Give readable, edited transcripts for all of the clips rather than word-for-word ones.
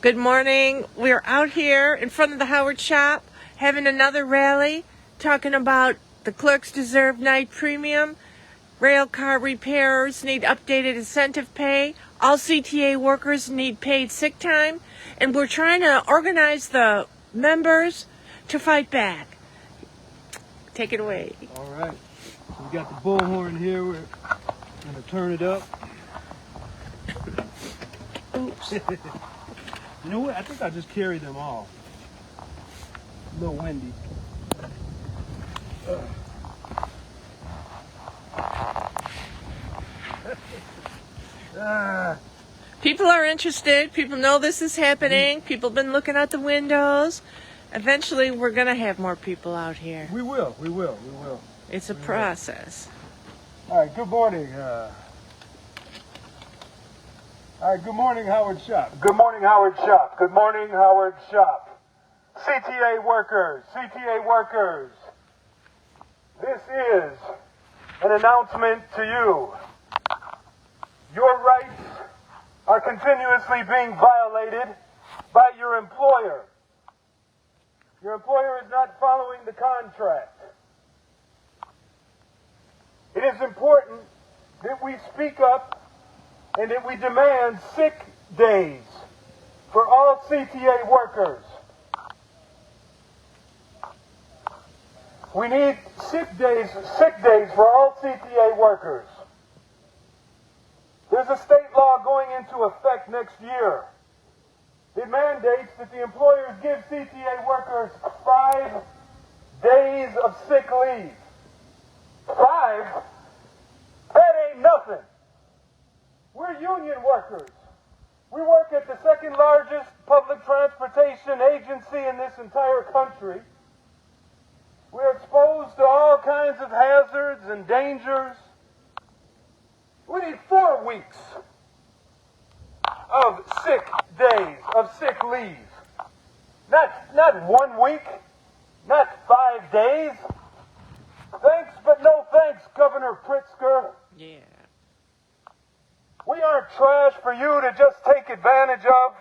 Good morning. We're out here in front of the Howard shop having another rally talking about the clerks deserve night premium. Rail car repairers need updated incentive pay. All CTA workers need paid sick time. And we're trying to organize the members to fight back. Take it away. All right. So we got the bullhorn here. We're going to turn it up. Oops. You know what? I think I just carried them all. A little windy. People are interested. People know this is happening. People have been looking out the windows. Eventually, we're going to have more people out here. We will. It's a process. All right, good morning. All right, good morning, Howard Shop. Good morning, Howard Shop. Good morning, Howard Shop. CTA workers, this is an announcement to you. Your rights are continuously being violated by your employer. Your employer is not following the contract. It is important that we speak up and that we demand sick days for all CTA workers. We need sick days for all CTA workers. There's a state law going into effect next year. It mandates that the employers give CTA workers 5 days of sick leave. 5? That ain't nothing. We're union workers. We work at the second largest public transportation agency in this entire country. We're exposed to all kinds of hazards and dangers. We need 4 weeks of sick days, of sick leave. Not 1 week, not 5 days. Thanks, but no thanks, Governor Pritzker. Yeah. We aren't trash for you to just take advantage of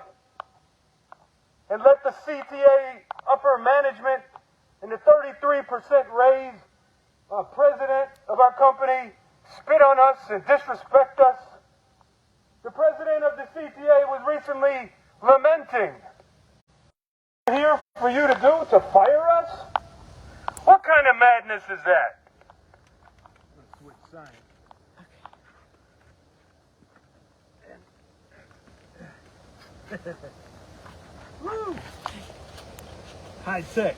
and let the CTA upper management and the 33% raise president of our company spit on us and disrespect us. The president of the CTA was recently lamenting. Here for you to do to fire us? What kind of madness is that? Let's switch signs. Woo! High tech.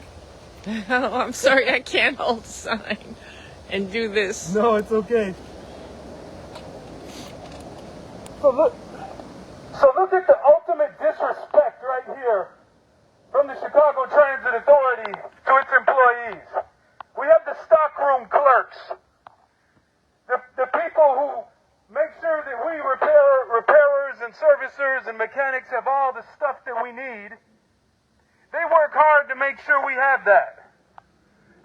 Oh, I'm sorry, I can't hold a sign and do this. No, it's okay. So look at the ultimate disrespect right here from the Chicago Transit Authority to its employees. We have the stockroom clerks, the people who make sure that we repairers and servicers and mechanics have all the stuff that we need. They work hard to make sure we have that.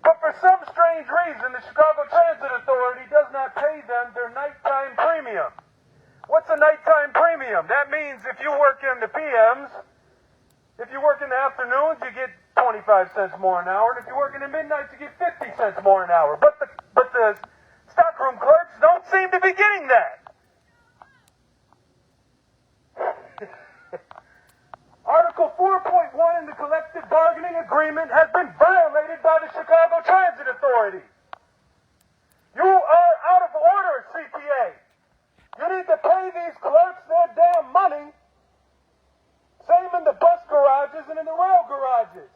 But for some strange reason, the Chicago Transit Authority does not pay them their nighttime premium. What's a nighttime premium? That means if you work in the PMs, if you work in the afternoons, you get 25 cents more an hour, and if you work in the midnights, you get 50 cents more an hour. But the stockroom clerks don't seem to be getting that. Article 4.1 in the collective bargaining agreement has been violated by the Chicago Transit Authority. You are out of order, CTA. You need to pay these clerks their damn money. Same in the bus garages and in the rail garages.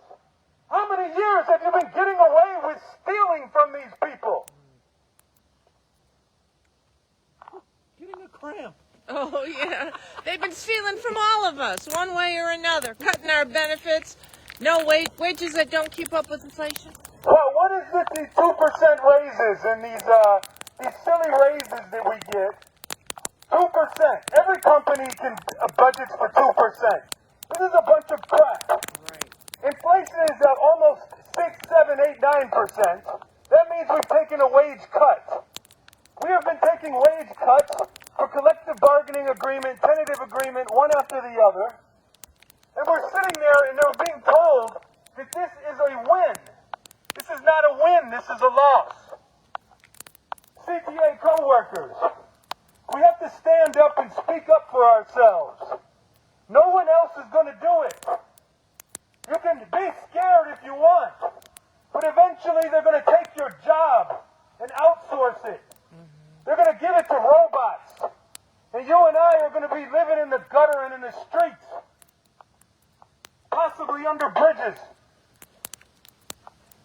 How many years have you been getting away with stealing from these people? Getting a cramp. Oh, yeah. They've been stealing from all of us, one way or another, cutting our benefits, no wages that don't keep up with inflation. Well, what is with these 2% raises and these silly raises that we get? 2%. Every company can budgets for 2%. This is a bunch of crap. Right. Inflation is at almost 6, 7, 8, 9%. That means we've taken a wage cut. We have been taking wage cuts for collective bargaining agreement, tentative agreement, one after the other. And we're sitting there and they're being told that this is a win. This is not a win, this is a loss. CTA co-workers, we have to stand up and speak up for ourselves. No one else is going to do it. You can be scared if you want, but eventually they're going to take your job and outsource it. They're going to give it to robots. And you and I are going to be living in the gutter and in the streets, possibly under bridges.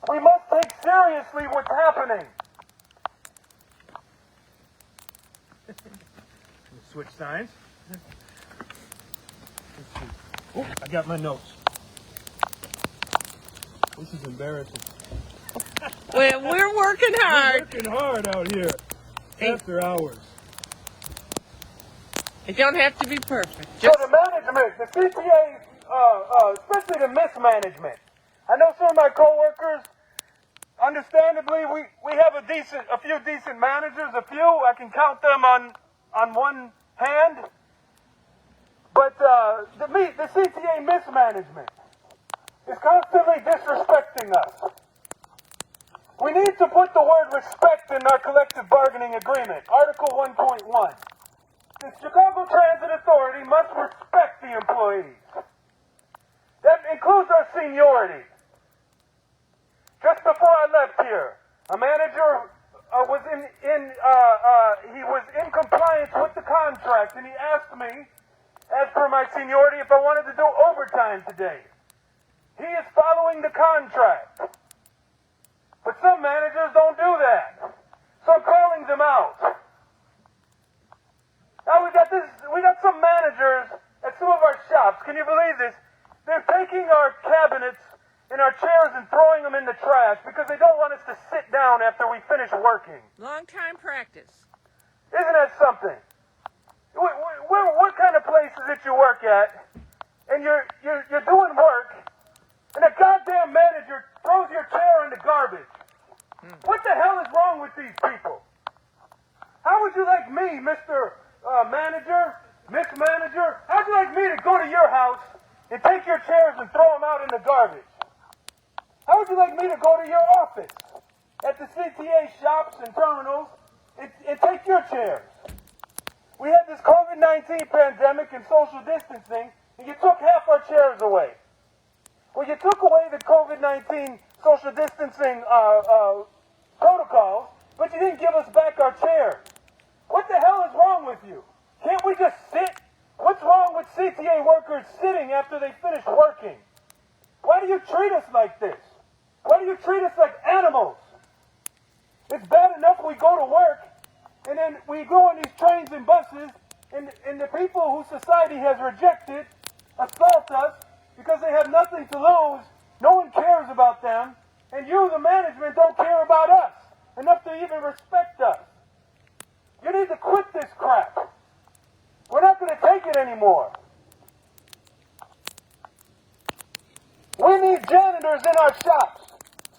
We must take seriously what's happening. Switch signs. Oh, I got my notes. This is embarrassing. We're working hard. We're working hard out here after hours. It don't have to be perfect. So the management, the CTA, especially the mismanagement. I know some of my coworkers, understandably, we have a few decent managers, I can count them on one hand. But the CTA mismanagement is constantly disrespecting us. We need to put the word respect in our collective bargaining agreement, Article 1.1. The Chicago Transit Authority must respect the employees. That includes our seniority. Just before I left here, a manager was in compliance with the contract, and he asked me, as per my seniority, if I wanted to do overtime today. He is following the contract. But some managers don't do that. So I'm calling them out. Now we got some managers at some of our shops. Can you believe this? They're taking our cabinets and our chairs and throwing them in the trash because they don't want us to sit down after we finish working. Long time practice. Isn't that something? What kind of place is it you work at, and you're doing work, and a goddamn manager throws your chair in the garbage? What the hell is wrong with these people? How would you like me, Mr. Manager, Miss Manager, how'd you like me to go to your house and take your chairs and throw them out in the garbage? How would you like me to go to your office at the CTA shops and terminals and take your chairs? We had this COVID-19 pandemic and social distancing, and you took half our chairs away. Well, you took away the COVID-19 social distancing protocols, but you didn't give us back our chairs. What the hell is wrong with you? Can't we just sit? What's wrong with CTA workers sitting after they finish working? Why do you treat us like this? Why do you treat us like animals? It's bad enough we go to work, and then we go on these trains and buses, and the people who society has rejected assault us because they have nothing to lose. No one cares about them, and you, the management, don't care about us enough to even respect us. You need to quit this crap. We're not going to take it anymore. We need janitors in our shops.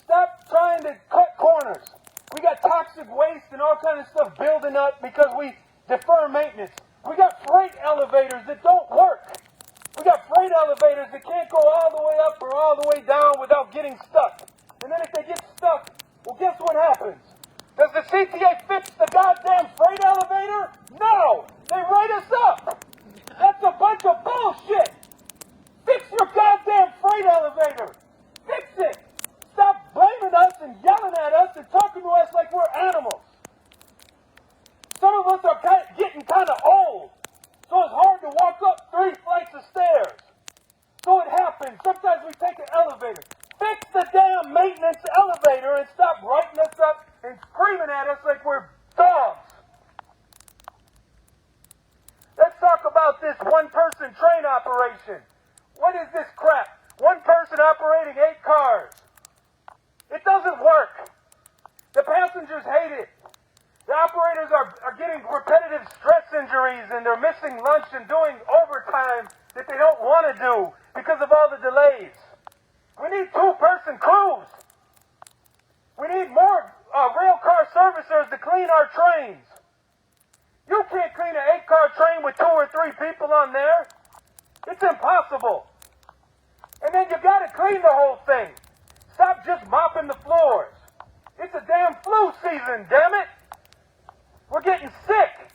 Stop trying to cut corners. We got toxic waste and all kind of stuff building up because we defer maintenance. We got freight elevators that don't work. We got freight elevators that can't go all the way up or all the way down without getting stuck. And then if they get stuck, well, guess what happens? Does the CTA fix the goddamn freight elevator? No! They write us up! That's a bunch of bullshit! Fix your goddamn freight elevator! Fix it! Stop blaming us and yelling at us and talking to us like we're animals. Some of us are getting kind of old, so it's hard to walk up 3 flights of stairs. So it happens. Sometimes we take an elevator. Fix the damn maintenance elevator and stop writing us up and screaming at us like we're dogs. Let's talk about this one-person train operation. What is this crap? One person operating 8 cars. It doesn't work. The passengers hate it. The operators are getting repetitive stress injuries, and they're missing lunch and doing overtime that they don't want to do because of all the delays. We need 2-person crews. We need more rail car servicers to clean our trains. You can't clean an 8-car train with 2 or 3 people on there. It's impossible. And then you gotta clean the whole thing. Stop just mopping the floors. It's a damn flu season, damn it. We're getting sick.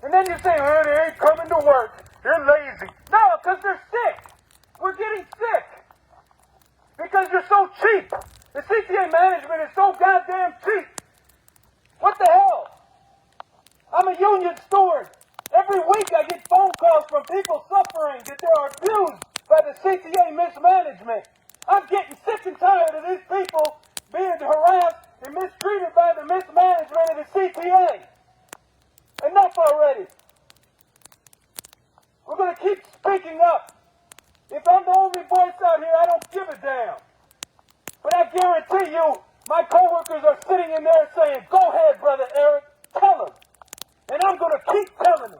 And then you say, oh, they ain't coming to work. They're lazy. No, because they're sick. We're getting sick. Because you're so cheap. The CTA management is so goddamn cheap. What the hell? I'm a union steward. Every week I get phone calls from people suffering that they are abused by the CTA mismanagement. I'm getting sick and tired of these people being harassed and mistreated by the mismanagement of the CTA. Enough already. We're going to keep speaking up. If I'm the only voice out here, I don't give a damn. But I guarantee you, my coworkers are sitting in there saying, go ahead, Brother Eric, tell them. And I'm going to keep telling them.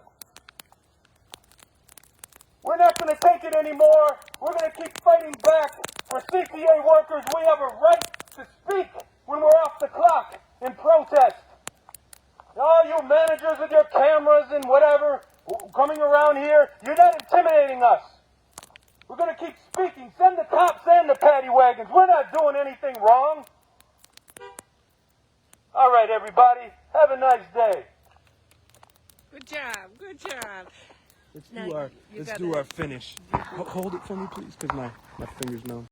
We're not going to take it anymore. We're going to keep fighting back. For CTA workers, we have a right to speak when we're off the clock and protest. All you managers with your cameras and whatever coming around here, you're not intimidating us. We're going to keep speaking. Send the cops and the paddy wagons. We're not doing anything wrong. All right, everybody. Have a nice day. Good job. Good job. Let's do our finish. Hold it for me, please, because my finger's numb.